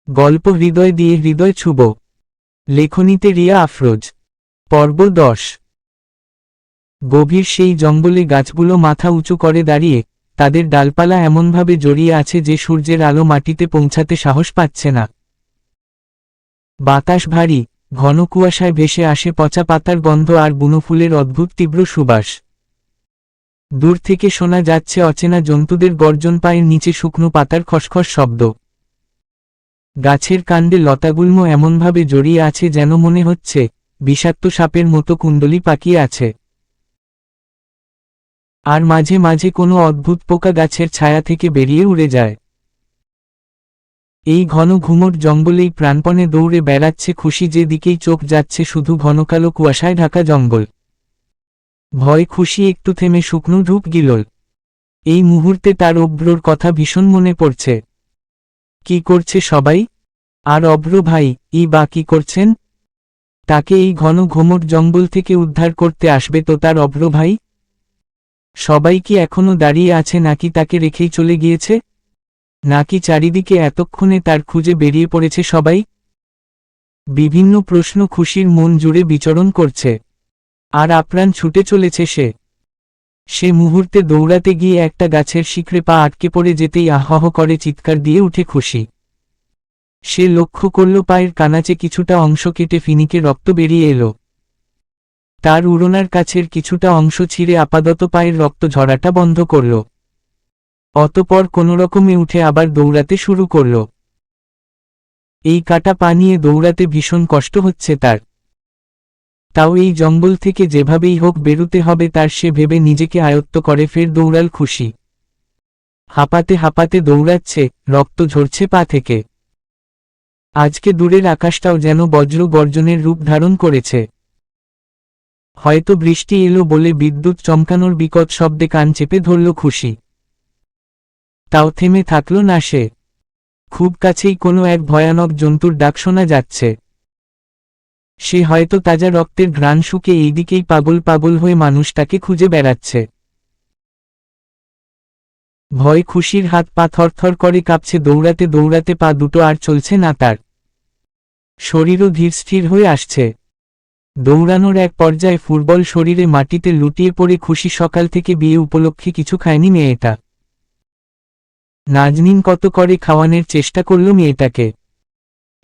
গল্প হৃদয় দিয়ে হৃদয় ছুব। লেখনীতে রিয়া আফরোজ। পর্ব 10। গভীর সেই জঙ্গলে গাছগুলো মাথা উঁচু করে দাঁড়িয়ে, তাদের ডালপালা এমনভাবে জড়িয়ে আছে যে সূর্যের আলো মাটিতে পৌঁছাতে সাহস পাচ্ছে না। বাতাস ভারী, ঘন কুয়াশায় ভেসে আসে পচা পাতার গন্ধ আর বুনো ফুলের অদ্ভুত তীব্র সুবাস। দূর থেকে শোনা যাচ্ছে অচেনা জন্তুদের গর্জন, পায়ের নিচে শুকনো পাতার খসখস শব্দ। গাছের কাণ্ডে লতাগুল্ম এমনভাবে জড়িয়ে আছে যেন মনে হচ্ছে বিষাক্ত সাপের মতো কুণ্ডলী পাকিয়ে আছে। আর মাঝে মাঝে কোনো অদ্ভুত পোকা গাছের ছায়া থেকে বেরিয়ে উড়ে যায়। এই ঘন ঘুমট জঙ্গলেই প্রাণপণে দৌড়ে বেড়াচ্ছে খুশি, যে দিকেই চোখ যাচ্ছে শুধু ঘনকালো কুয়াশায় ঢাকা জঙ্গল। ভয় খুশি একটু থেমে শুকনো ঢুক গিলল। এই মুহূর্তে তার অব্রোর কথা ভীষণ মনে পড়ছে। কি করছে সবাই? আর অব্র ভাই বা কি করছেন? তাকে এই ঘন ঘুমট জঙ্গল থেকে উদ্ধার করতে আসবে তো তার অব্র ভাই? সবাই কি এখনো দাঁড়িয়ে আছে, নাকি তাকে রেখেই চলে গিয়েছে? নাকি চারিদিকে এতক্ষণে তার খুঁজে বেরিয়ে পড়েছে সবাই? বিভিন্ন প্রশ্ন খুশির মন জুড়ে বিচরণ করছে। আর আপ্রাণ ছুটে চলেছে সে মুহূর্তে দৌড়াতে গিয়ে একটা গাছের শিখরে পা আটকে পড়ে যেতেই আহহ করে চিৎকার দিয়ে উঠে খুশি। সে লক্ষ্য করল পায়ের কানাচে কিছুটা অংশ কেটে ফিনিকে রক্ত বেরিয়ে এলো। তার উড়োনার কাছের কিছুটা অংশ ছিঁড়ে আপাতত পায়ের রক্ত ঝরাটা বন্ধ করল। অতপর কোনোরকমে উঠে আবার দৌড়াতে শুরু করল। এই কাটা পা নিয়ে দৌড়াতে ভীষণ কষ্ট হচ্ছে তার। তাও এই জঙ্গল থেকে যেভাবেই হোক বেরুতে হবে তার, সে ভেবে নিজেকে আয়ত্ত করে ফের দৌড়াল খুশি। হাঁপাতে হাঁপাতে দৌড়াচ্ছে, রক্ত ঝরছে পা থেকে। আজকে দূরের আকাশটাও যেন বজ্র গর্জনের রূপ ধারণ করেছে। হয়তো বৃষ্টি এলো বলে বিদ্যুৎ চমকানোর বিকট শব্দে কান চেপে ধরল খুশি। তাও থেমে থাকল না সে। খুব কাছেই কোনো এক ভয়ানক জন্তুর ডাক শোনা যাচ্ছে। সে হয়তো তাজা রক্তের ঘ্রাণ শুকে এইদিকেই পাগল পাগল হয়ে মানুষটাকে খুঁজে বেড়াচ্ছে। ভয় খুশির হাত পা থরথর করে কাঁপছে, দৌড়াতে দৌড়াতে পা দুটো আর চলছে না তার। শরীরও ধীরস্থির হয়ে আসছে। দৌড়ানোর এক পর্যায়ে ফুটবল শরীরে মাটিতে লুটিয়ে পড়ে খুশি। সকাল থেকে বিয়ে উপলক্ষে কিছু খায়নি মেয়েটা। নাজনীন কত করে খাওয়ানোর চেষ্টা করল মেয়েটাকে।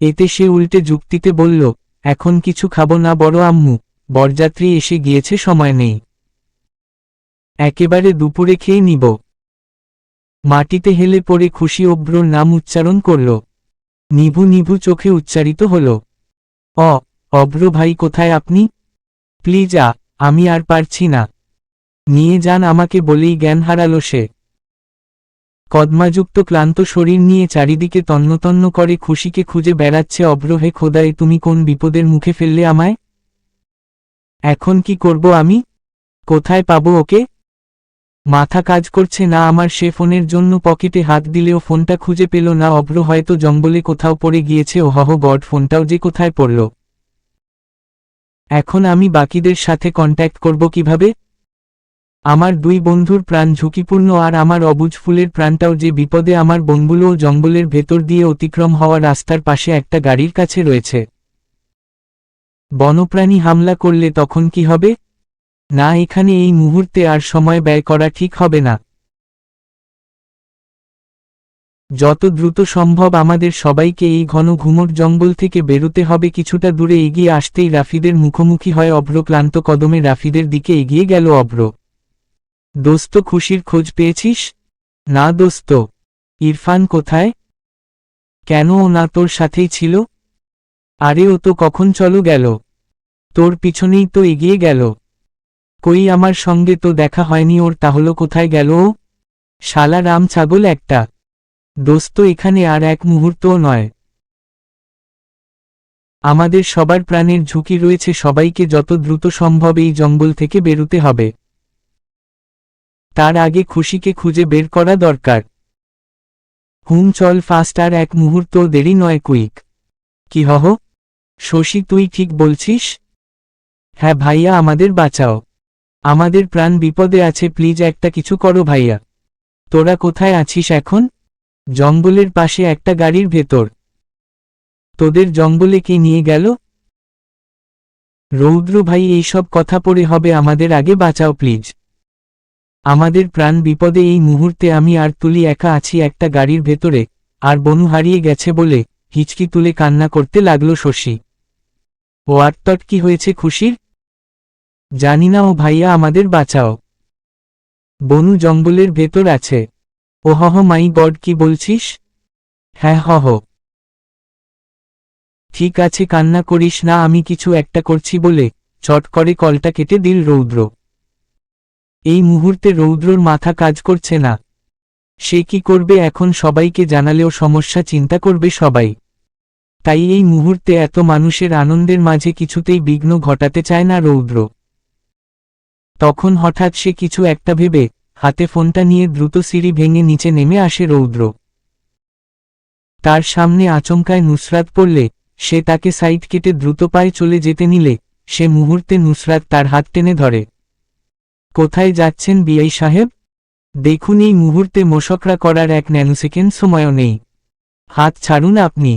এতে সে উল্টে যুক্তিতে বলল, এখন কিছু খাবো না বড় আম্মু, বরযাত্রী এসে গিয়েছে, সময় নেই, একেবারে দুপুরে খেয়ে নিব। মাটিতে হেলে পড়ে খুশি অব্রর নাম উচ্চারণ করল। নিভু নিভু চোখে উচ্চারিত হল, অব্র ভাই কোথায় আপনি? প্লিজ আমি আর পারছি না, নিয়ে যান আমাকে বলেই জ্ঞান হারালো সে। কদমাযুক্ত ক্লান্ত শরীর নিয়ে চারিদিকে তন্নতন্ন করে খুশিকে খুঁজে বেড়াচ্ছে অব্র। হে খোদায়, তুমি কোন বিপদের মুখে ফেললে আমায়? এখন কি করব আমি? কোথায় পাবো ওকে? মাথা কাজ করছে না আমার। সে ফোনের জন্য পকেটে হাত দিলেও ফোনটা খুঁজে পেল না। অব্র হয়তো জঙ্গলে কোথাও পড়ে গিয়েছে। ওহ গড, ফোনটাও যে কোথায় পড়ল। এখন আমি বাকিদের সাথে কন্ট্যাক্ট করব কিভাবে? আমার দুই বন্ধুর প্রাণ ঝুঁকিপূর্ণ, আর আমার অবুঝ ফুলের প্রাণটাও যে বিপদে। আমার বনগুলোও জঙ্গলের ভেতর দিয়ে অতিক্রম হওয়া রাস্তার পাশে একটা গাড়ির কাছে রয়েছে। বনপ্রাণী হামলা করলে তখন কি হবে? না, এখানে এই মুহূর্তে আর সময় ব্যয় করা ঠিক হবে না। যত দ্রুত সম্ভব আমাদের সবাইকে এই ঘন ঘুমট জঙ্গল থেকে বেরোতে হবে। কিছুটা দূরে এগিয়ে আসতেই রাফিদের মুখোমুখি হয় অব্র। ক্লান্ত কদমে রাফিদের দিকে এগিয়ে গেল অব্র। দোস্ত, খুশির খোঁজ পেয়েছিস? না দোস্ত। ইরফান কোথায়? কেন ও না তোর সাথেই ছিল? আরে ও তো কখন চলো গেল, তোর পিছনেই তো এগিয়ে গেল। কই, আমার সঙ্গে তো দেখা হয়নি ওর, তাহলে কোথায় গেল ও? শালা রাম ছাগল একটা। দোস্ত, এখানে আর এক মুহূর্তও নয়। আমাদের সবার প্রাণের ঝুঁকি রয়েছে। সবাইকে যত দ্রুত সম্ভব এই জঙ্গল থেকে বেরুতে হবে। তার আগে খুশিকে খুঁজে বের করা দরকার। চল ফাস্ট, আর এক মুহূর্ত দেরি নয়, কুইক। কি হহ? শশী, তুই ঠিক বলছিস? হ্যাঁ ভাইয়া, আমাদের বাঁচাও, আমাদের প্রাণ বিপদে আছে, প্লিজ একটা কিছু করো ভাইয়া। তোরা কোথায় আছিস এখন? জঙ্গলের পাশে একটা গাড়ির ভেতর। তোদের জঙ্গলে কে নিয়ে গেল? রৌদ্র ভাই, এইসব কথা পড়ে হবে আমাদের, আগে বাঁচাও প্লিজ। আমাদের প্রাণ বিপদে, এই মুহূর্তে আমি আর তুলি একা আছি একটা গাড়ির ভেতরে, আর বনু হারিয়ে গেছে বলে হিচকি তুলে কান্না করতে লাগলো শশী। ও আটতট কি হয়েছে খুশির? জানি না ও ভাইয়া, আমাদের বাঁচাও। বনু জঙ্গলের ভেতর আছে। ওহহ মাই গড, কি বলছিস? হ্যাঁ হহ। ঠিক আছে, কান্না করিস না, আমি কিছু একটা করছি বলে চট করে কলটা কেটে দিল রৌদ্র। এই মুহূর্তে রৌদ্রর মাথা কাজ করছে না। সে কি করবে এখন? সবাইকে জানালেও সমস্যা, চিন্তা করবে সবাই। তাই এই মুহূর্তে এত মানুষের আনন্দের মাঝে কিছুতেই বিঘ্ন ঘটাতে চায় না রৌদ্র। তখন হঠাৎ সে কিছু একটা ভেবে হাতে ফোনটা নিয়ে দ্রুত সিঁড়ি ভেঙে নিচে নেমে আসে রৌদ্র। তার সামনে আচমকায় নুসরাত পড়লে সে তাকে সাইড কেটে দ্রুত পায়ে চলে যেতে নিলে সে মুহূর্তে নুসরাত তার হাত টেনে ধরে। কোথায় যাচ্ছেন বিআই সাহেব? দেখুন, এই মুহূর্তে মোশকরা করার এক ন্যানোসেকেন্ড সময়ও নেই। হাত ছাড়ুন আপনি।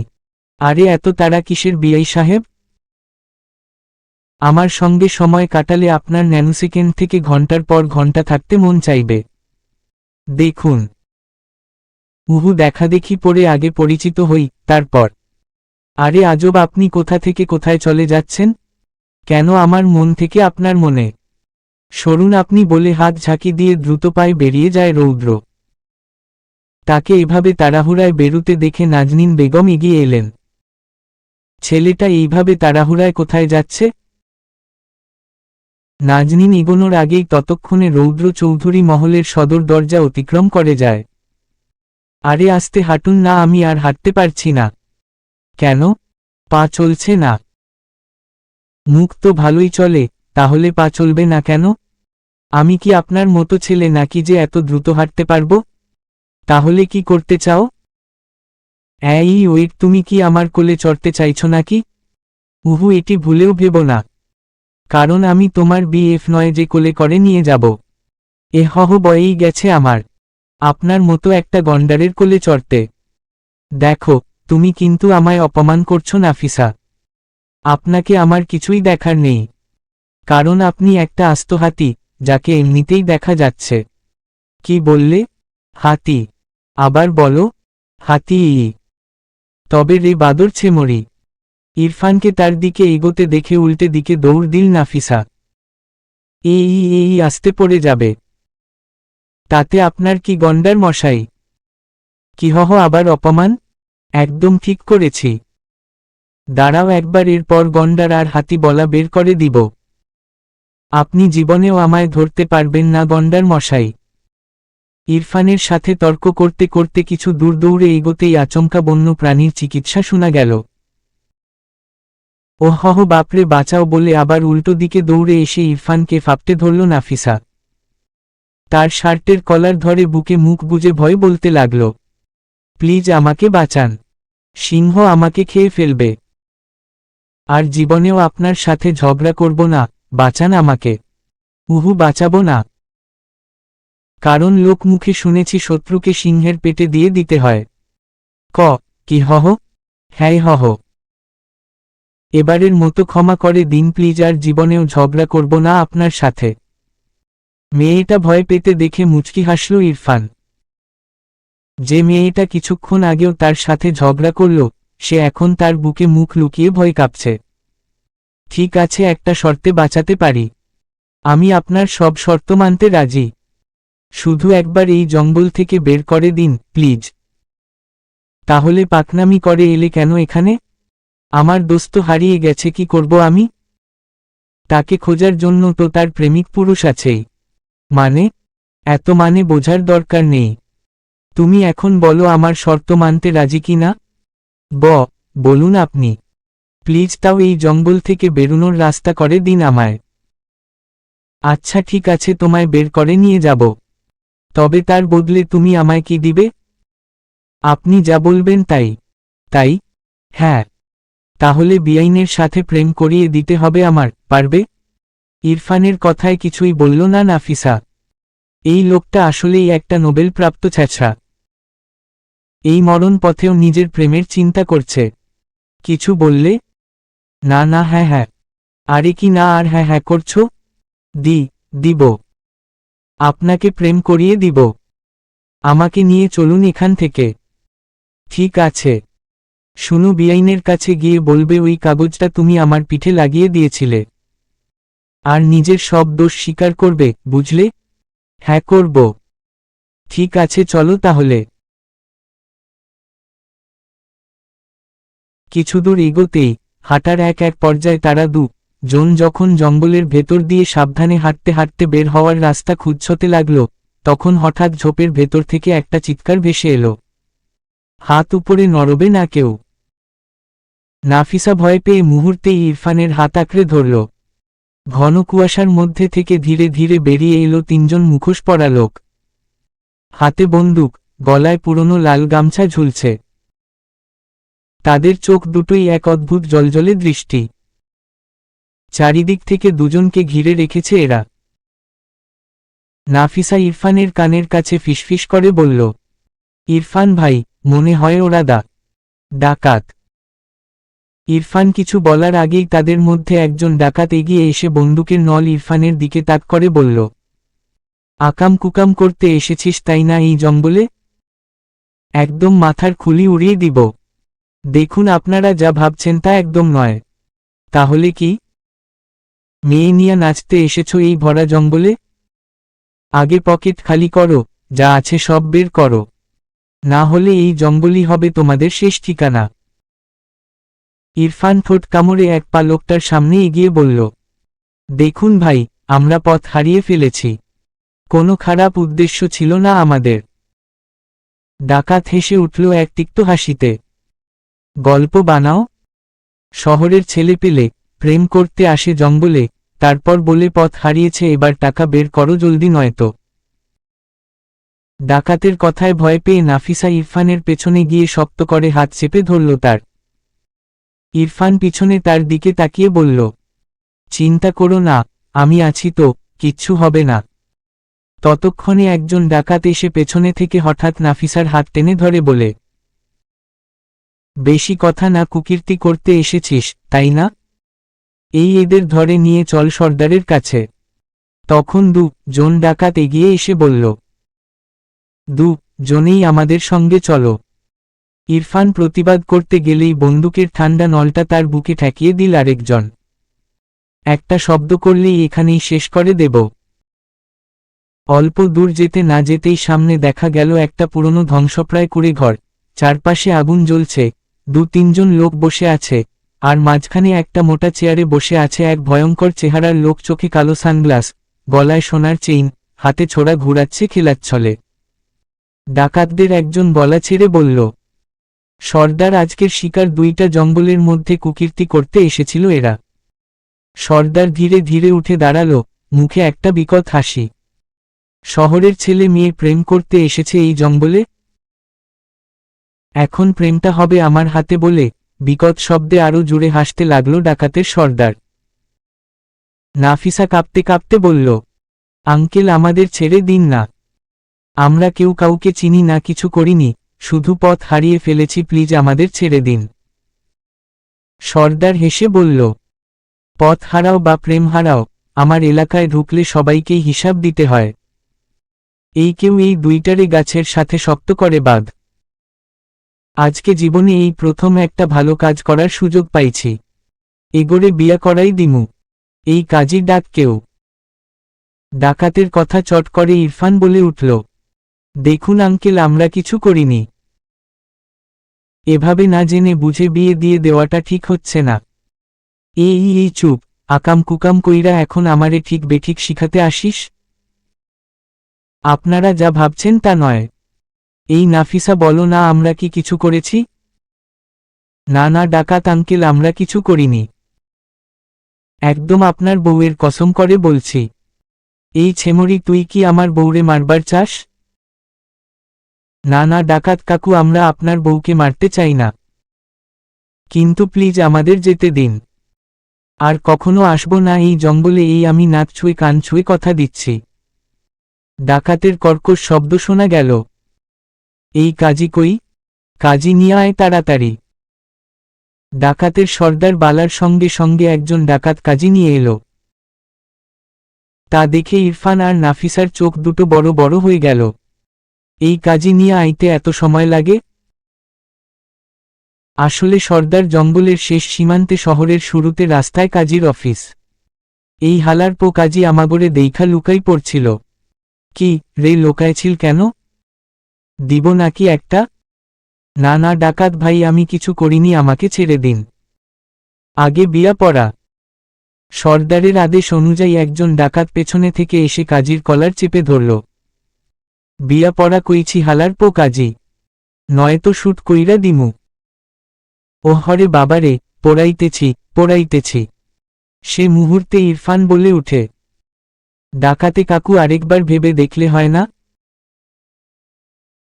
আরে এত তাড়া কিসের বিআই সাহেব? আমার সঙ্গে সময় কাটালে আপনার ন্যানোসেকেন্ড থেকে ঘন্টার পর ঘন্টা থাকতে মন চাইবে। দেখুন, দেখাদেখি পড়ে আগে পরিচিত হই, তারপর। আরে আজব, আপনি কোথা থেকে কোথায় চলে যাচ্ছেন? কেন আমার মন থেকে আপনার মনে? সরুন আপনি বলে হাত ঝাঁকি দিয়ে দ্রুত পায়ে বেরিয়ে যায় রৌদ্র। তাকে এভাবে তাড়াহুড়ায় বেরুতে দেখে নাজনীন বেগম এগিয়ে এলেন। ছেলেটা এইভাবে তাড়াহুড়ায় কোথায় যাচ্ছে? নাজনীন এগোনোর আগেই ততক্ষণে রৌদ্র চৌধুরী মহলের সদর দরজা অতিক্রম করে যায়। আরে আস্তে হাঁটুন না, আমি আর হাঁটতে পারছি না। কেন? পা চলছে না? মুখ তো ভালোই চলে, তাহলে পা চলবে না কেন? আমি কি আপনার মতো ছেলে নাকি যে এত দ্রুত হাঁটতে পারবো? তাহলে কি করতে চাও? এই ওয়েট, তুমি কি আমার কোলে চড়তে চাইছো নাকি? এটি ভুলেও ভেবো না। কারণ আমি তোমার বিএফ নয় যে কোলে করে নিয়ে যাব। বয়েই গেছে আমার আপনার মতো একটা গন্ডারের কোলে চড়তে। দেখো, তুমি কিন্তু আমায় অপমান করছো নাফিসা। আপনাকে আমার কিছুই দেখার নেই, কারণ আপনি একটা আস্ত হাতি, যাকে এমনিতেই দেখা যাচ্ছে। কি বললে? হাতি? আবার বলো। হাতি? তবে রে বাদর ছেমরি। ইরফানকে তার দিকে এগোতে দেখে উল্টে দিকে দৌড় দিল নাফিসা। এই আসতে পড়ে যাবে। তাতে আপনার কি গন্ডার মশাই? কি আবার অপমান? একদম ঠিক করেছি। দাঁড়াও একবার, এরপর গন্ডার আর হাতি বলা বের করে দিব। আপনি জীবনেও আমায় ধরতে পারবেন না গন্ডার মশাই। ইরফানের সাথে তর্ক করতে করতে কিছু দূর দৌড়ে এগোতেই আচমকা বন্য প্রাণীর চিকিৎসা শোনা গেল। বাপরে, বাঁচাও বলে আবার উল্টো দিকে দৌড়ে এসে ইরফানকে ফাপটে ধরল নাফিসা। তার শার্টের কলার ধরে বুকে মুখ গুজে ভয় বলতে লাগল, প্লিজ আমাকে বাঁচান, সিংহ আমাকে খেয়ে ফেলবে। আর জীবনেও আপনার সাথে ঝগড়া করব না, বাঁচান আমাকে। বাঁচাবো না। কারণ লোক মুখে শুনেছি শত্রুকে সিংহের পেটে দিয়ে দিতে হয়। কি হ্যাঁ এবারের মতো ক্ষমা করে দিন প্লিজ, আর জীবনেও ঝগড়া করব না আপনার সাথে। মেয়েটা ভয় পেতে দেখে মুচকি হাসল ইরফান। যে মেয়েটা কিছুক্ষণ আগেও তার সাথে ঝগড়া করল, সে এখন তার বুকে মুখ লুকিয়ে ভয় কাঁপছে। ঠিক আছে, একটা শর্তে বাঁচাতে পারি। আমি আপনার সব শর্ত মানতে রাজি। শুধু একবার এই জঙ্গল থেকে বের করে দিন প্লিজ। তাহলে পাকনামি করে এলে কেন এখানে? আমার দোস্ত হারিয়ে গেছে, কি করব আমি? তাকে খোঁজার জন্য তো তার প্রেমিক পুরুষ আছেই। মানে? এত মানে বোঝার দরকার নেই। তুমি এখন বলো আমার শর্ত মানতে রাজি কি না? বলুন আপনি। প্লিজ, তাও এই জঙ্গল থেকে বেরোনোর রাস্তা করে দিন আমায়। আচ্ছা ঠিক আছে, তোমায় বের করে নিয়ে যাব। তবে তার বদলে তুমি আমায় কি দিবে? আপনি যা বলবেন তাই? হ্যাঁ। তাহলে বেআইনের সাথে প্রেম করিয়ে দিতে হবে আমার, পারবে? ইরফানের কথায় কিছুই বলল না নাফিসা। এই লোকটা আসলেই একটা নোবেলপ্রাপ্ত ছ্যাঁচড়া। এই মরণ পথেও নিজের প্রেমের চিন্তা করছে। কিছু বললে? না না, হ্যাঁ হ্যাঁ। আরে কি না আর হ্যাঁ হ্যাঁ করছো? দিব। আপনাকে প্রেম করিয়ে দিব। আমাকে নিয়ে চলুন এখান থেকে। ঠিক আছে। শুনু, বেআইনের কাছে গিয়ে বলবে ওই কাগজটা তুমি আমার পিঠে লাগিয়ে দিয়েছিলে। আর নিজের সব দোষ স্বীকার করবে, বুঝলে? হ্যাঁ করব। ঠিক আছে, চলো তাহলে। কিছুদূর এগোতেই হাঁটার এক এক পর্যায়ে তারা জন যখন জঙ্গলের ভেতর দিয়ে সাবধানে হাঁটতে হাঁটতে বের হওয়ার রাস্তা খুঁজছতে লাগল, তখন হঠাৎ ঝোপের ভেতর থেকে একটা চিৎকার ভেসে এলো। হাত উপরে নড়বে না কেউ। নাফিসা ভয় পেয়ে মুহূর্তেই ইরফানের হাত আঁকড়ে ধরল। ঘন কুয়াশার মধ্যে থেকে ধীরে ধীরে বেরিয়ে এলো তিনজন মুখোশ পরা লোক। হাতে বন্দুক, গলায় পুরনো লাল গামছা ঝুলছে। তাদের চোখ দুটোই এক অদ্ভুত জ্বলজ্বলে দৃষ্টি। চারিদিক থেকে দুজনকে ঘিরে রেখেছে এরা। নাফিসা ইরফানের কানের কাছে ফিসফিস করে বলল, ইরফান ভাই, মনে হয় ওরা ডাকাত। ইরফান কিছু বলার আগেই তাদের মধ্যে একজন ডাকাত এগিয়ে এসে বন্দুকের নল ইরফানের দিকে তাক করে বলল, আকাম কুকাম করতে এসেছিস তাই না এই জঙ্গলে? একদম মাথার খুলি উড়িয়ে দিব। দেখুন, আপনারা যা ভাবছেন তা একদম নয়। তাহলে কি? মেয়ে নিয়ে নাচতে এসেছো এই ভরা জঙ্গলে? আগে পকেট খালি করো, যা আছে সব বের করো। না হলে এই জঙ্গলই হবে তোমাদের শেষ ঠিকানা। ইরফান ঠোঁট কামড়ে এক পা লোকটার সামনে এগিয়ে বলল, দেখুন ভাই, আমরা পথ হারিয়ে ফেলেছি। কোনো খারাপ উদ্দেশ্য ছিল না আমাদের। ডাকাত হেসে উঠল এক তিক্ত হাসিতে। গল্প বানাও? শহরের ছেলেপেলে প্রেম করতে আসে জঙ্গলে, তারপর বলে পথ হারিয়েছে, এবার টাকা বের করো জলদি নয়তো। ডাকাতের কথায় ভয় পেয়ে নাফিসা ইরফানের পেছনে গিয়ে শক্ত করে হাত চেপে ধরল তার। ইরফান পিছনে তার দিকে তাকিয়ে বলল, চিন্তা করো না, আমি আছি তো, কিচ্ছু হবে না। ততক্ষণে একজন ডাকাত এসে পেছনে থেকে হঠাৎ নাফিসার হাত টেনে ধরে বলে, বেশি কথা না কুকীর্তি করতে এসেছিস, তাই না? এই এদের ধরে নিয়ে চল সর্দারের কাছে। তখন জন ডাকাত এগিয়ে এসে বলল, জনেই আমাদের সঙ্গে চলো। ইরফান প্রতিবাদ করতে গেলেই বন্দুকের ঠান্ডা নলটা তার বুকে ঠেকিয়ে দিল আরেকজন। একটা শব্দ করলেই এখানেই শেষ করে দেব। অল্প দূর যেতে না যেতেই সামনে দেখা গেল একটা পুরনো ধ্বংসপ্রায় কুঁড়েঘর। চারপাশে আগুন জ্বলছে, তিনজন লোক বসে আছে, আর মাঝখানে একটা মোটা চেয়ারে বসে আছে এক ভয়ঙ্কর চেহারার লোক, চোখে কালো সানগ্লাস, গলায় সোনার চেইন, হাতে ছোড়া ঘুরাচ্ছে খেলাচ্ছলে। ডাকাতদের একজন গলা ছেড়ে বলল, সর্দার, আজকের শিকার দুইটা জঙ্গলের মধ্যে কুকীর্তি করতে এসেছিল এরা। সর্দার ধীরে ধীরে উঠে দাঁড়ালো, মুখে একটা বিকট হাসি। শহরের ছেলে মেয়ে প্রেম করতে এসেছে এই জঙ্গলে? এখন প্রেমটা হবে আমার হাতে বলে বিকট শব্দে আরো জুড়ে হাসতে লাগলো ডাকাতের সর্দার। নাফিসা কাঁপতে কাঁপতে বলল, আঙ্কেল, আমাদের ছেড়ে দিন না। আমরা কেউ কাউকে চিনি না, কিছু করিনি, শুধু পথ হারিয়ে ফেলেছি, প্লিজ আমাদের ছেড়ে দিন। সর্দার হেসে বলল, পথ হারাও বা প্রেম হারাও, আমার এলাকায় ঢুকলে সবাইকেই হিসাব দিতে হয়। কেউ এই দুইটারে গাছের সাথে শক্ত করে বাঁধ। আজকে জীবনে এই প্রথম একটা ভালো কাজ করার সুযোগ পাইছি। এগোরে বিয়া করাই দিমু। এই কাজই ডাক কেউ। ডাকাতের কথা চট করে ইরফান বলে উঠল, দেখুন আঙ্কেল, আমরা কিছু করিনি। এভাবে না জেনে বুঝে বিয়ে দিয়ে দেওয়াটা ঠিক হচ্ছে না। এই চুপ, আকাম কুকাম কইরা এখন আমারে ঠিক বেঠিক শিখাতে আসিস? আপনারা যা ভাবছেন তা নয়। এই নাফিসা, বলো না আমরা কি কিছু করেছি? না না ডাকাত আঙ্কেল, আমরা কিছু করিনি। একদম আপনার বউয়ের কসম করে বলছি। এই ছেমরি, তুই কি আমার বউরে মারবার চাস? না না ডাকাত কাকু, আমরা আপনার বউকে মারতে চাই না, কিন্তু প্লিজ আমাদের যেতে দিন। আর কখনো আসবো না এই জঙ্গলে, এই আমি নাক ছুঁয়ে কান ছুঁয়ে কথা দিচ্ছি। ডাকাতের কর্কশ শব্দ শোনা গেল, এই কাজী কই? কাজী নিয়ে আয় তাড়াতাড়ি। ডাকাতের সর্দার বালার সঙ্গে সঙ্গে একজন ডাকাত কাজী নিয়ে এলো। তা দেখে ইরফান আর নাফিসার চোখ দুটো বড় বড় হয়ে গেল। এই কাজী নিয়ে আইতে এত সময় লাগে? আসলে সর্দার জঙ্গলের শেষ সীমান্তে শহরের শুরুতে রাস্তায় কাজীর অফিস। এই হালার পো কাজী আমাগরে দেইখা লুকাই পড়ছিল। কি রে লোকাইছিল কেন? দিব নাকি একটা? না না ডাকাত ভাই, আমি কিছু করিনি, আমাকে ছেড়ে দিন। আগে বিয়া পড়া। সর্দারের আদেশ অনুযায়ী একজন ডাকাত পেছনে থেকে এসে কাজীর কলার চেপে ধরল। বিয়া পড়া কইছি হালার পো কাজী, নয়তো শুট কইরা দিমু। ওহরে বাবারে, পড়াইতেছি পড়াইতেছি। সে মুহূর্তে ইরফান বলে উঠে, ডাকাতে কাকু আরেকবার ভেবে দেখলে হয় না?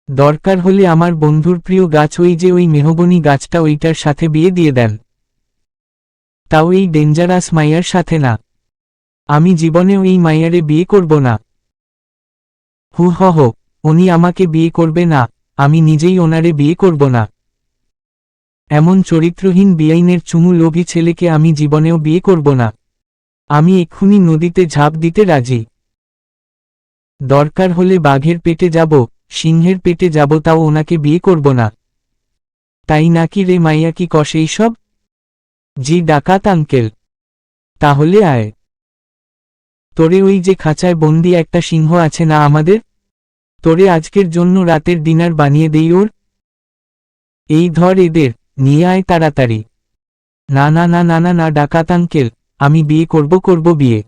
দরকার হলে আমার বন্ধুর প্রিয় গাছ ওই যে ওই মেহগনি গাছটা, ওইটার সাথে বিয়ে দিয়ে দেন। তাও এই ডেঞ্জারাস মাইয়ার সাথে না। আমি জীবনেও এই মাইয়ারে বিয়ে করব না। হু হ, উনি আমাকে বিয়ে করবে না, আমি নিজেই ওনারে বিয়ে করব না। এমন চরিত্রহীন বেআইনের চুমু লোভী ছেলেকে আমি জীবনেও বিয়ে করব না। আমি এক্ষুনি নদীতে ঝাঁপ দিতে রাজি। দরকার হলে বাঘের পেটে যাব, সিংহের পেটে যাব, তাও ওনাকে বিয়ে করব না। তাই নাকি রে মাইয়া, কি কষ এইসব? জি ডাকাত আঙ্কেল। তাহলে আয়। তোরে ওই যে খাঁচায় বন্দি একটা সিংহ আছে না আমাদের, তোরে আজকের জন্য রাতের ডিনার বানিয়ে দেই ওর। এই ধর এদের, নিয়ে আয় তাড়াতাড়ি। না না না না না না ডাকাত আঙ্কেল, আমি বিয়ে করব বিয়ে।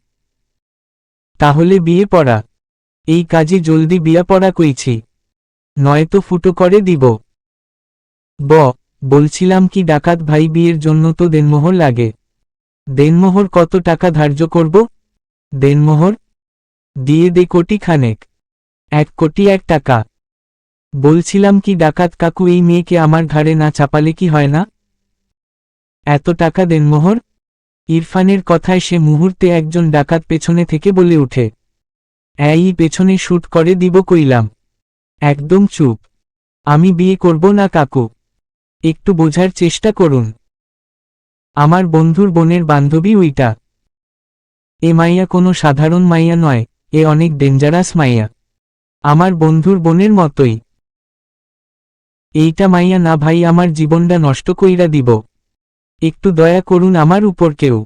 তাহলে বিয়ে পড়া। এই কাজে জলদি বিয়া পড়া কইছি, নয়তো ফুটো করে দিব। বলছিলাম কি ডাকাত ভাই, বিয়ের জন্য তো দেনমোহর লাগে। দেনমোহর কত টাকা ধার্য করব? দেনমোহর দিয়ে দে কোটি খানেক। 1,01,00,000 টাকা। বলছিলাম কি ডাকাত কাকু, এই মেয়েকে আমার ঘাড়ে না চাপালে কি হয় না? এত টাকা দেনমোহর? ইরফানের কথায় সে মুহূর্তে একজন ডাকাত পেছনে থেকে বলে উঠে, এই পেছনে শুট করে দিব কইলাম। একদম চুপ। আমি বিয়ে করব না কাকু, একটু বোঝার চেষ্টা করুন। আমার বন্ধুর বোনের বান্ধবী ওইটা। এ মাইয়া কোনো সাধারণ মাইয়া নয়, এ অনেক ডেঞ্জারাস মাইয়া, আমার বন্ধুর বোনের মতোই। এইটা মাইয়া না ভাই, আমার জীবনটা নষ্ট কইরা দিব। একটু দয়া করুন আমার উপর কেউ।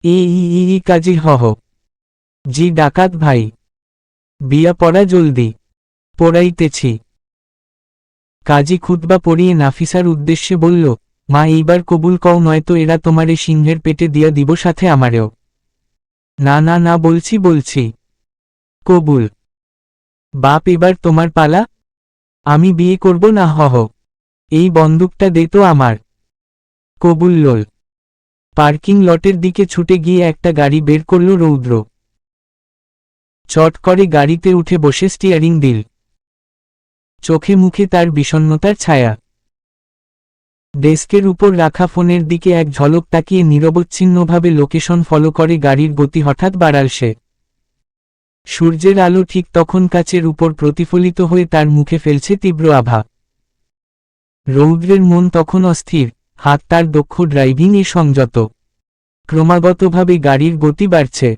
এই কাজী হহ। জি ডাকাত ভাই, বিয়া পড়া জলদি। পড়াইতেছি। কাজী খুতবা পড়িয়ে নাফিসার উদ্দেশ্যে বলল, মা এইবার কবুল কও, নয়তো এরা তোমারে সিংহের পেটে দিয়া দিব, সাথে আমারেও। না না না বলছি কবুল। বাপ এবার তোমার পালা। আমি বিয়ে করব না হহ। এই বন্দুকটা দে তো আমার। কবুল লোল। পার্কিং লটের দিকে ছুটে গিয়ে একটা গাড়ি বের করল রৌদ্র। চট করে গাড়িতে উঠে বসে স্টিয়ারিং দিল। চোখে মুখে তার বিষণ্ণতার ছায়া। ডেস্কের উপর রাখা ফোনের দিকে এক ঝলক তাকিয়ে নিরবচ্ছিন্নভাবে লোকেশন ফলো করে গাড়ির গতি হঠাৎ বাড়াল সে। সূর্যের আলো ঠিক তখন কাচের উপর প্রতিফলিত হয়ে তার মুখে ফেলছে তীব্র আভা। রৌদ্রের মন তখন অস্থির, হাত তার দক্ষ ড্রাইভিং এ সংযত। ক্রমাগতভাবে গাড়ির গতি বাড়ছে।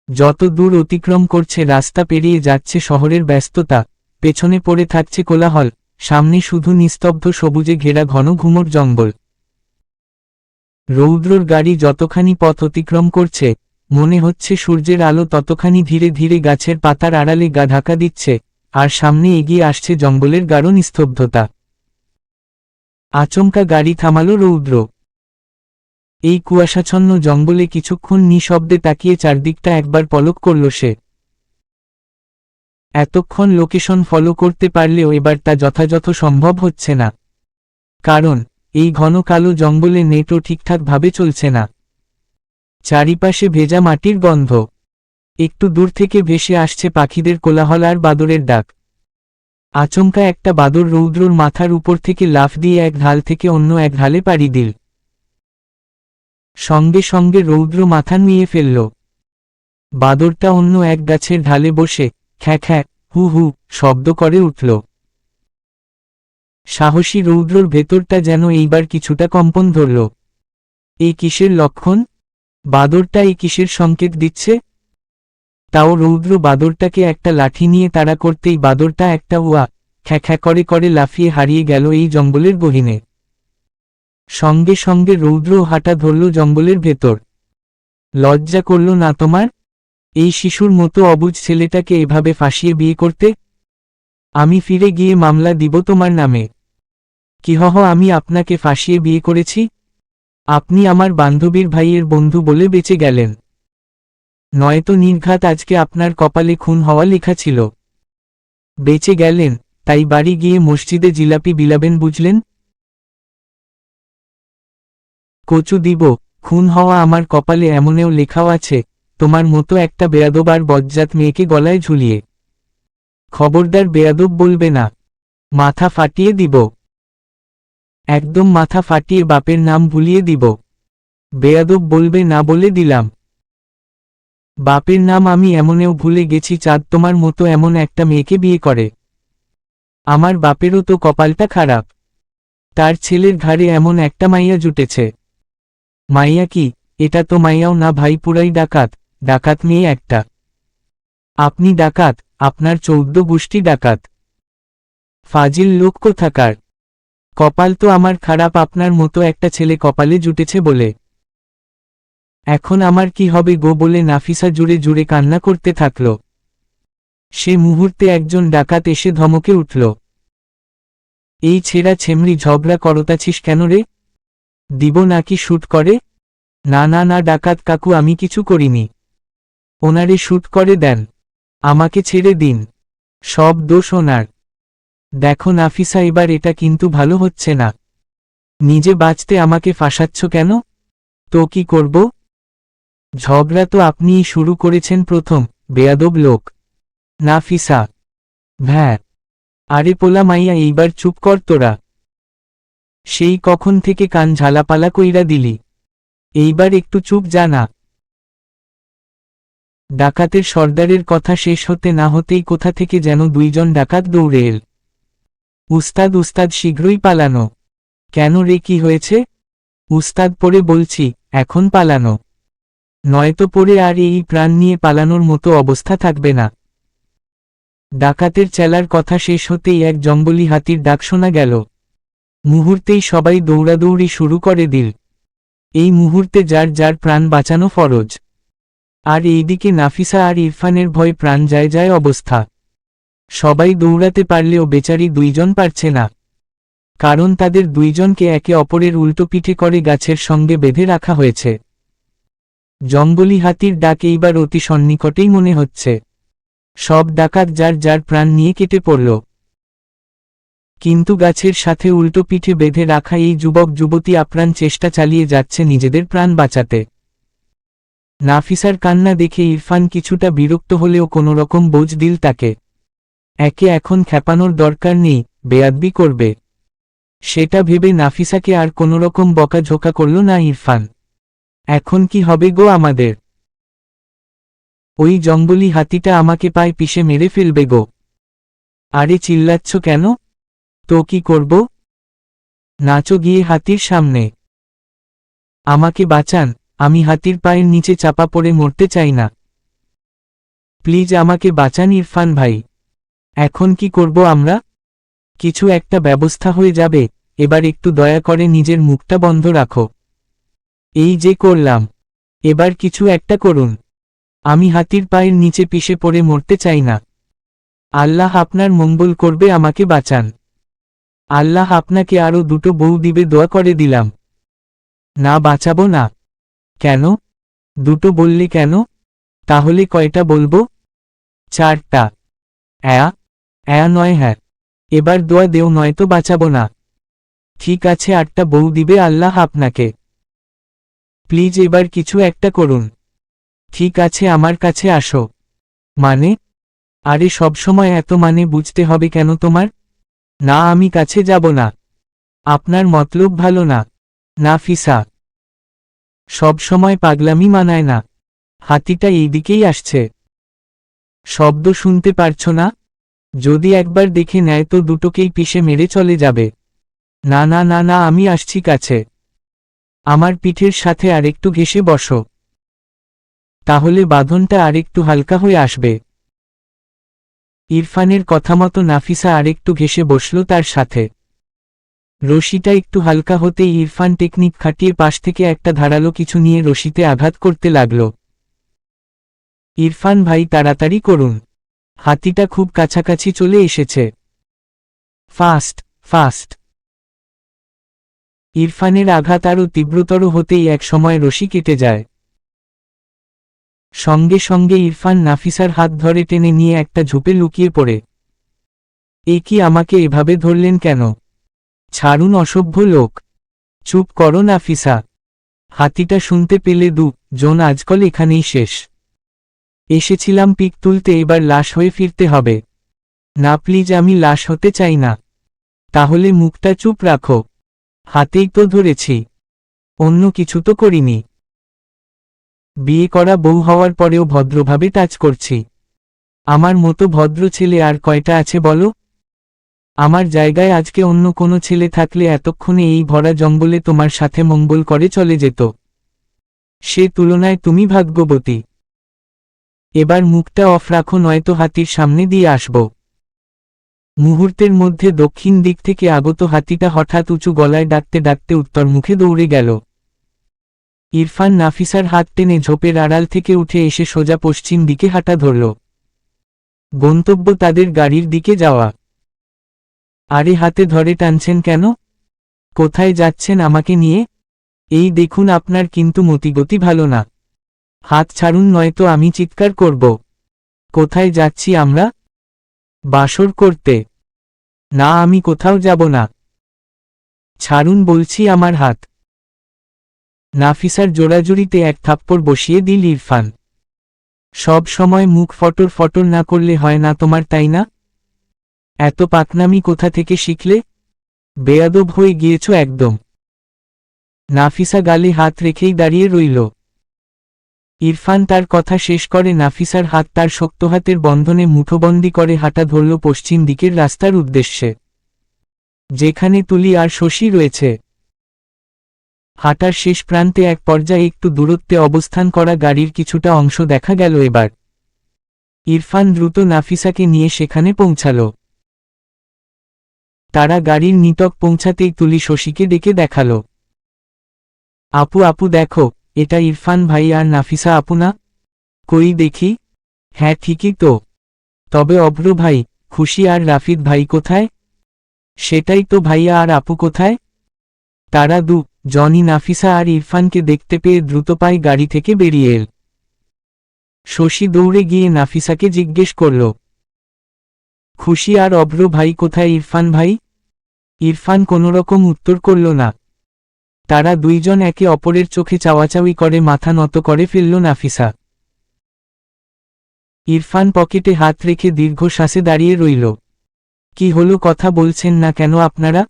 যত দূর অতিক্রম করছে রাস্তা পেরিয়ে যাচ্ছে শহরের ব্যস্ততা, পেছনে পড়ে থাকছে কোলাহল, সামনে শুধু নিস্তব্ধ সবুজে ঘেরা ঘন ঘুমোর জঙ্গল। রৌদ্রর গাড়ি যতখানি পথ অতিক্রম করছে, মনে হচ্ছে সূর্যের আলো ততখানি ধীরে ধীরে গাছের পাতার আড়ালে গা ঢাকা দিচ্ছে, আর সামনে এগিয়ে আসছে জঙ্গলের গাঢ় নিস্তব্ধতা। আচমকা গাড়ি থামালো রৌদ্র। এই কুয়াশাচ্ছন্ন জঙ্গলে কিছুক্ষণ নিঃশব্দে তাকিয়ে চারদিকটা একবার পলক করল সে। এতক্ষণ লোকেশন ফলো করতে পারলেও এবার তা যথাযথ সম্ভব হচ্ছে না। কারণ এই ঘন কালো জঙ্গলে নেটও ঠিকঠাকভাবে চলছে না। চারিপাশে ভেজা মাটির গন্ধ। একটু দূর থেকে ভেসে আসছে পাখিদের কোলাহল আর বাদরের ডাক। আচমকা একটা বাদর রৌদ্রর মাথার উপর থেকে লাফ দিয়ে এক ঢাল থেকে অন্য এক ঢালে পাড়ি দিল। সঙ্গে সঙ্গে রৌদ্র মাথা নুয়ে ফেলল। বাদরটা অন্য এক গাছের ঢালে বসে খ্যাঁ খ্যাঁ হু হু শব্দ করে উঠল। সাহসী রৌদ্রর ভেতরটা যেন এইবার কিছুটা কম্পন ধরল। এই কিসের লক্ষণ? বাদরটা এই কিসের সংকেত দিচ্ছে? তাও রৌদ্র বাদরটাকে একটা লাঠি নিয়ে তাড়া করতেই বাদরটা একটা উয়া খ্যাখ্যা করে করে লাফিয়ে হারিয়ে গেল এই জঙ্গলের গহীনে। সঙ্গে সঙ্গে রৌদ্র হাঁটা ধরল জঙ্গলের ভেতর। লজ্জা করল না তোমার, এই শিশুর মতো অবুঝ ছেলেটাকে এভাবে ফাঁসিয়ে বিয়ে করতে? আমি ফিরে গিয়ে মামলা দিব তোমার নামে। কিহহ আমি আপনাকে ফাঁসিয়ে বিয়ে করেছি? আপনি আমার বান্ধবীর ভাইয়ের বন্ধু বলে বেঁচে গেলেন, নয়তো নির্ঘাত আজকে আপনার কপালে খুন হওয়া লেখা ছিল। বেঁচে গেলেন, তাই বাড়ি গিয়ে মসজিদে জিলাপি বিলাবেন বুঝলেন? কচু দিব, খুন হওয়া আমার কপালে এমনেও লেখাও আছে, তোমার মতো একটা বেয়াদব আর বজ্জাত মেয়েকে গলায় ঝুলিয়ে। খবরদার বেয়াদব বলবে না, মাথা ফাটিয়ে দিব। একদম মাথা ফাটিয়ে বাপের নাম ভুলিয়ে দিব। বেয়াদব বলবে না বলে দিলাম। বাপের নাম আমি এমনেও ভুলে গেছি চাঁদ তোমার মতো এমন একটা মেয়েকে বিয়ে করে। আমার বাপেরও তো কপালটা খারাপ, তার ছেলের ঘাড়ে এমন একটা মাইয়া জুটেছে। মাইয়া কি, এটা তো মাইয়াও না ভাই, পুরাই ডাকাত, ডাকাত মেয়ে একটা। আপনি ডাকাত, আপনার 14 গোষ্ঠী ডাকাত। ফাজিল লোক কোথাকার। কপাল তো আমার খারাপ আপনার মতো একটা ছেলে কপালে জুটেছে বলে। এখন আমার কি হবে গো বলে নাফিসা জুড়ে জুড়ে কান্না করতে থাকল। সে মুহূর্তে একজন ডাকাত এসে ধমকে উঠল। এই ছেঁড়া ছেমড়ি ঝগড়া করতাছিস কেন রে? দিব নাকি শুট করে? না না না ডাকাত কাকু, আমি কিছু করিনি। ওনারে শুট করে দেন, আমাকে ছেড়ে দিন, সব দোষ ওনার। দেখো নাফিসা, এবার এটা কিন্তু ভালো হচ্ছে না। নিজে বাঁচতে আমাকে ফাঁসাচ্ছ কেন? তো কি করব? ঝগড়া তো আপনিই শুরু করেছেন প্রথম, বেয়াদব লোক। নাফিসা ভ্যা, আরে পোলা মাইয়া এইবার চুপ কর তোরা। সেই কখন থেকে কান ঝালাপালা কইরা দিলি, এইবার একটু চুপ জানা। ডাকাতের সর্দারের কথা শেষ হতে না হতেই কোথা থেকে যেন দুইজন ডাকাত দৌড়ে এল। উস্তাদ উস্তাদ শীঘ্রই পালানো। কেন রে, কি হয়েছে? উস্তাদ পড়ে বলছি, এখন পালানো, নয়তো পড়ে আর এই প্রাণ নিয়ে পালানোর মতো অবস্থা থাকবে না। ডাকাতের চেলার কথা শেষ হতেই এক জঙ্গলি হাতির ডাক শোনা গেল। মুহূর্তেই সবাই দৌড়াদৌড়ি শুরু করে দিল। এই মুহূর্তে যার যার প্রাণ বাঁচানো ফরজ। আর এইদিকে নাফিসা আর ইরফানের ভয় প্রাণ যায় যায় অবস্থা। সবাই দৌড়াতে পারলেও বেচারি দুইজন পারছে না, কারণ তাদের দুইজনকে একে অপরের উল্টো পিঠে করে গাছের সঙ্গে বেঁধে রাখা হয়েছে। জঙ্গলি হাতির ডাক এইবার অতি সন্নিকটেই মনে হচ্ছে। সব ডাকাত যার যার প্রাণ নিয়ে কেটে পড়ল। কিন্তু গাছের সাথে উল্টো পিঠে বেঁধে রাখা এই যুবক যুবতী আপ্রাণ চেষ্টা চালিয়ে যাচ্ছে নিজেদের প্রাণ বাঁচাতে। নাফিসার কান্না দেখে ইরফান কিছুটা বিরক্ত হলেও কোনোরকম বোঝ দিল তাকে। একে এখন খেপানোর দরকার নেই, বেয়াদবি করবে, সেটা ভেবে নাফিসাকে আর কোনোরকম বকাঝোকা করল না ইরফান। এখন কি হবে গো আমাদের? ওই জঙ্গলি হাতিটা আমাকে পায়ে পিষে মেরে ফেলবে গো। আরে চিল্লাচ্ছ কেন? তো কি করব? নাচো গিয়ে হাতির সামনে। আমাকে বাঁচান, আমি হাতির পায়ের নিচে চাপা পড়ে মরতে চাই না। প্লিজ আমাকে বাঁচান ইরফান ভাই। এখন কি করব আমরা? কিছু একটা ব্যবস্থা হয়ে যাবে, এবার একটু দয়া করে নিজের মুখটা বন্ধ রাখো। এই যে করলাম, এবার কিছু একটা করুন। আমি হাতির পায়ের নিচে পিষে পড়ে মরতে চাই না। আল্লাহ আপনার মঙ্গল করবে, আমাকে বাঁচান। আল্লাহ আপনাকে আরো 2টো বউ দিবে, দোয়া করে দিলাম। না বাঁচাবো না। কেন? 2টো বললে কেন? তাহলে কয়টা বলবো? 4টা। নয়, হ্যাঁ। এবার দোয়া দেও, নয়তো বাঁচাবো না। ঠিক আছে, 8টা বউ দিবে আল্লাহ আপনাকে। প্লিজ এবার কিছু একটা করুন। ঠিক আছে, আমার কাছে আসো। মানে? আরে সবসময় এত মানে বুঝতে হবে কেন তোমার? না, আমি কাছে যাব না। আপনার মতলব ভালো না। নাফিসা সবসময় পাগলামি মানায় না। হাতিটা এইদিকেই আসছে। শব্দ শুনতে পারছো না? যদি একবার দেখে নেয় তো 2টোকেই পিষে মেরে চলে যাবে। না না না না, আমি আসছি কাছে। আমার পিঠের সাথে আরেকটু ঘেঁষে বসো, তাহলে বাঁধনটা আরেকটু হালকা হয়ে আসবে। ইরফানের কথা মতো নাফিসা আরেকটু ঘেঁষে বসল তার সাথে। রশিটা একটু হালকা হতেই ইরফান টেকনিক খাটিয়ে পাশ থেকে একটা ধারালো কিছু নিয়ে রশিতে আঘাত করতে লাগল। ইরফান ভাই, তাড়াতাড়ি করুন, হাতিটা খুব কাছাকাছি চলে এসেছে। Fast fast. ইরফানের আঘাত আরও তীব্রতর হতেই এক সময় রশি কেটে যায়। সঙ্গে সঙ্গে ইরফান নাফিসার হাত ধরে টেনে নিয়ে একটা ঝোপে লুকিয়ে পড়ে। এ কি, আমাকে এভাবে ধরলেন কেন? ছাড়ুন, অসভ্য লোক। চুপ করো নাফিসা। হাতিটা শুনতে পেলে জন আজকাল এখানেই শেষ। এসেছিলাম পিক তুলতে, এবার লাশ হয়ে ফিরতে হবে। না প্লিজ, আমি লাশ হতে চাই না। তাহলে মুখটা চুপ রাখো। হাতেই তো ধরেছি, অন্য কিছু তো করিনি। বিয়ে করা বউ হওয়ার পরেও ভদ্রভাবে টাচ করছি। আমার মতো ভদ্র ছেলে আর কয়টা আছে বলো? আমার জায়গায় আজকে অন্য কোনো ছেলে থাকলে এতক্ষণে এই ভরা জঙ্গলে তোমার সাথে মঙ্গল করে চলে যেত। সে তুলনায় তুমি ভাগ্যবতী। এবার মুখটা অফ রাখো, নয়তো হাতির সামনে দিয়ে আসব। মুহূর্তের মধ্যে দক্ষিণ দিক থেকে আগত হাতিটা হঠাৎ উঁচু গলায় ডাকতে ডাকতে উত্তরমুখে দৌড়ে গেল। ইরফান নাফিসার হাত টেনে ঝোপের আড়াল থেকে উঠে এসে সোজা পশ্চিম দিকে হাঁটা ধরল। গন্তব্য তাদের গাড়ির দিকে যাওয়া। আরে, হাতে ধরে টানছেন কেন? কোথায় যাচ্ছেন আমাকে নিয়ে? এই দেখুন, আপনার কিন্তু মতিগতি ভালো না। হাত ছাড়ুন, নয়তো আমি চিৎকার করব। কোথায় যাচ্ছি আমরা? বাসর করতে। না, আমি কোথাও যাব না। ছাড়ুন বলছি আমার হাত। নাফিসার জোড়াজুড়িতে এক থাপ্পড় বসিয়ে দিল ইরফান। সব সময় মুখ ফটর ফটর না করলে হয় না তোমার, তাই না? এত পাকনামি কোথা থেকে শিখলে? বেয়াদব হয়ে গিয়েছ একদম। নাফিসা গালে হাত রেখেই দাঁড়িয়ে রইল। ইরফান তার কথা শেষ করে নাফিসার হাত তার শক্ত হাতের বন্ধনে মুঠোবন্দি করে হাঁটা ধরল পশ্চিম দিকের রাস্তার উদ্দেশ্যে, যেখানে তুলি আর শশী রয়েছে। হাঁটার শেষ প্রান্তে এক পর্যায়ে একটু দূরত্বে অবস্থান করা গাড়ির কিছুটা অংশ দেখা গেল এবার। ইরফান দ্রুত নাফিসাকে নিয়ে সেখানে পৌঁছাল। তারা গাড়ির নিতক পৌঁছাতেই তুলি শশীকে ডেকে দেখাল। আপু আপু দেখো, এটা ইরফান ভাই আর নাফিসা আপু না? কই দেখি। হ্যাঁ ঠিকই তো। তবে অভ্র ভাই, খুশি আর রাফিদ ভাই কোথায়? সেটাই তো, ভাইয়া আর আপু কোথায়? তারা জনি নাফিসা আর ইরফানকে দেখতে পেয়ে দ্রুত পায়ে গাড়ি থেকে বেরিয়ে এল। শশী দৌড়ে গিয়ে নাফিসাকে জিজ্ঞেস করল, খুশি আর অভ্র ভাই কোথায় ইরফান ভাই? ইরফান কোনোরকম উত্তর করল না। তারা দুইজন একে অপরের চোখে চাওয়াচাওয়ি করে মাথা নত করে ফেলল নাফিসা। ইরফান পকেটে হাত রেখে দীর্ঘশ্বাসে দাঁড়িয়ে রইল। কি হলো, কথা বলছেন না কেন আপনারা?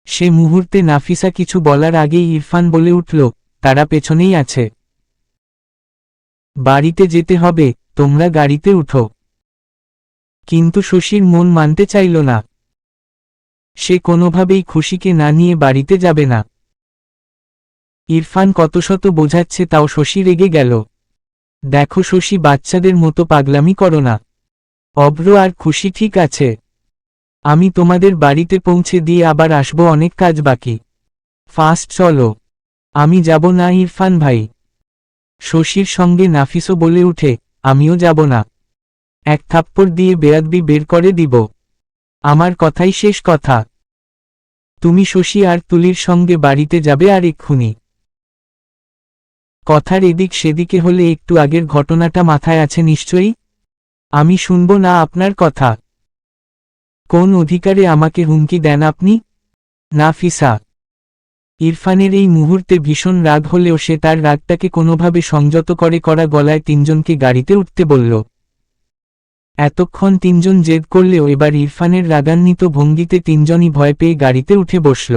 সে মুহূর্তে নাফিসা কিছু বলার আগেই ইরফান বলে উঠল, তারা পেছনেই আছে। বাড়িতে যেতে হবে, তোমরা গাড়িতে উঠো। কিন্তু শশীর মন মানতে চাইল না। সে কোনোভাবেই খুশিকে না নিয়ে বাড়িতে যাবে না। ইরফান কত শত বোঝাচ্ছে, তাও শশী রেগে গেল। দেখো শশী, বাচ্চাদের মতো পাগলামি করো না। অভ্র আর খুশি ঠিক আছে। আমি তোমাদের বাড়িতে পৌঁছে দিয়ে আবার আসবো, অনেক কাজ বাকি। ফাস্ট চলো। আমি যাব না ইরফান ভাই। শশীর সঙ্গে নাফিসও বলে উঠে, আমিও যাব না। এক থাপ্পড় দিয়ে বেয়াদবি বের করে দিব। আমার কথাই শেষ কথা। তুমি শশী আর তুলির সঙ্গে বাড়িতে যাবে আর এক্ষুনি। কথার এদিক সেদিকে হলে একটু আগের ঘটনাটা মাথায় আছে নিশ্চয়ই? আমি শুনব না আপনার কথা। কোন অধিকারে আমাকে হুমকি দেন আপনি? নাফিসা। ইরফানের এই মুহূর্তে ভীষণ রাগ হলেও সে তার রাগটাকে কোনোভাবে সংযত করে কড়া গলায় তিনজনকে গাড়িতে উঠতে বলল। এতক্ষণ তিনজন জেদ করলেও এবার ইরফানের রাগান্বিত ভঙ্গিতে তিনজনই ভয় পেয়ে গাড়িতে উঠে বসল।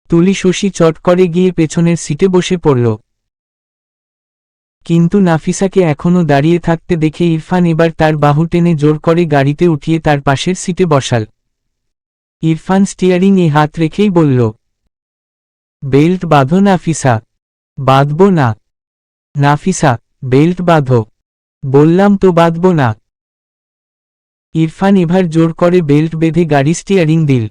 তুলি শশী চট করে গিয়ে পেছনের সিটে বসে পড়ল। কিন্তু নাফিসাকে এখনও দাঁড়িয়ে থাকতে দেখে ইরফান এবার তার বাহু টেনে জোর করে গাড়িতে উঠিয়ে তার পাশের সিটে বসাল। ইরফান স্টিয়ারিং এ হাত রেখেই বলল, বেল্ট বাঁধো নাফিসা। বাঁধব না। নাফিসা, বেল্ট বাঁধো। বললাম তো বাঁধব না। ইরফান এবার জোর করে বেল্ট বেঁধে গাড়ি স্টিয়ারিং দিল।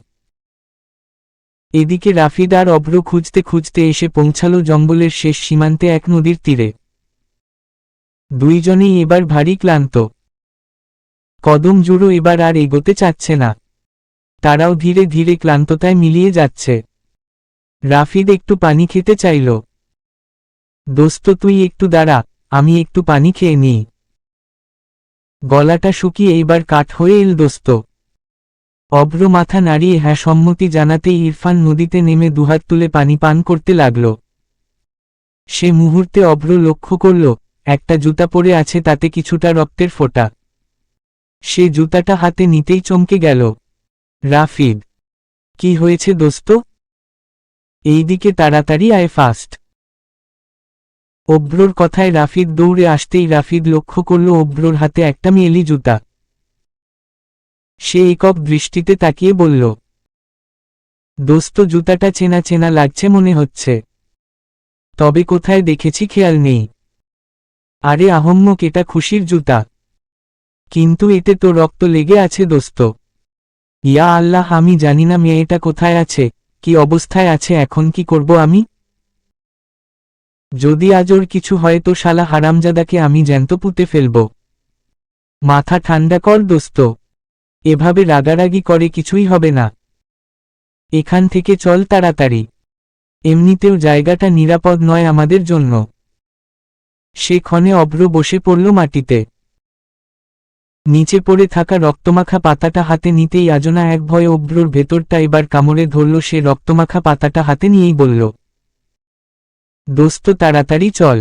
এদিকে রাফিদ আর অভ্র খুঁজতে খুঁজতে এসে পৌঁছাল জঙ্গলের শেষ সীমান্তে এক নদীর তীরে। দুইজনেই এবার ভারী ক্লান্ত। কদম জুড়ো এবার আর এগোতে চাচ্ছে না। তারাও ধীরে ধীরে ক্লান্ততায় মিলিয়ে যাচ্ছে। রাফিদ একটু পানি খেতে চাইল। দোস্ত তুই একটু দাঁড়া, আমি একটু পানি খেয়ে নিই। গলাটা শুকিয়ে এইবার কাঠ হয়ে এল দোস্ত। অভ্র মাথা নাড়িয়ে হ্যাঁ সম্মতি জানাতেই ইরফান নদীতে নেমে দুহাত তুলে পানি পান করতে লাগল। সে মুহূর্তে অভ্র লক্ষ্য করল, একটা জুতা পরে আছে, তাতে কিছুটা রক্তের ফোঁটা। সে জুতাটা হাতে নিতেই চমকে গেল। রাফিদ, কি হয়েছে দোস্ত? এইদিকে তাড়াতাড়ি আয় ফাস্ট। অভ্রর কথায় রাফিদ দৌড়ে আসতেই রাফিদ লক্ষ্য করল অভ্রর হাতে একটা মেয়েলি জুতা। সে একক দৃষ্টিতে তাকিয়ে বলল, দোস্ত জুতাটা চেনা চেনা লাগছে মনে হচ্ছে, তবে কোথায় দেখেছি খেয়াল নেই। আরে আহম্মক, এটা খুশির জুতা। কিন্তু এতে তো রক্ত লেগে আছে দোস্ত। ইয়া আল্লাহ, আমি জানি না মেয়েটা কোথায় আছে, কি অবস্থায় আছে, এখন কি করব আমি? যদি আজ ওর কিছু হয় তো শালা হারামজাদাকে আমি জ্যান্ত পুঁতে ফেলব। মাথা ঠান্ডা কর দোস্ত, এভাবে রাগারাগি করে কিছুই হবে না। এখান থেকে চল তাড়াতাড়ি, এমনিতেও জায়গাটা নিরাপদ নয় আমাদের জন্য। সে ক্ষণে অভ্র বসে পড়ল মাটিতে। নিচে পড়ে থাকা রক্তমাখা পাতাটা হাতে নিতেই আজনা এক ভয়ে অভ্রর ভেতরটা এবার কামড়ে ধরল। সে রক্তমাখা পাতাটা হাতে নিয়েই বলল, দোস্ত তাড়াতাড়ি চল,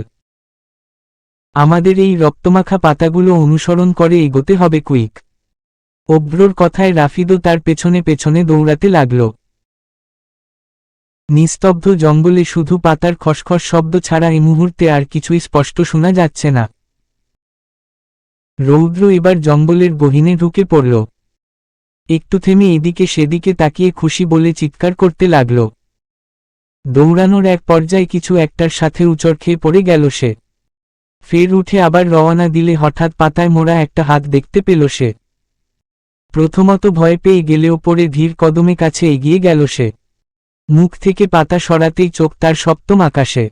আমাদের এই রক্তমাখা পাতাগুলো অনুসরণ করে এগোতে হবে কুইক। অভ্রর কথায় রাফিদও তার পেছনে পেছনে দৌড়াতে লাগল। নিস্তব্ধ জঙ্গলে শুধু পাতার খসখস শব্দ ছাড়া এই মুহূর্তে আর কিছুই স্পষ্ট শোনা যাচ্ছে না। রৌদ্র এবার জঙ্গলের গহীনে ঢুকে পড়ল। একটু থেমে এদিকে সেদিকে তাকিয়ে খুশি বলে চিৎকার করতে লাগল। দৌড়ানোর এক পর্যায়ে কিছু একটার সাথে উচড় খেয়ে পড়ে গেল সে। ফের উঠে আবার রওনা দিলে হঠাৎ পাতায় মোড়া একটা হাত দেখতে পেল সে। প্রথমত ভয় পেয়ে গেলেও পরে ধীর কদমে কাছে এগিয়ে গেল সে। মুখ থেকে পাতা সরাতেই চোখ তার সপ্তম আকাশে।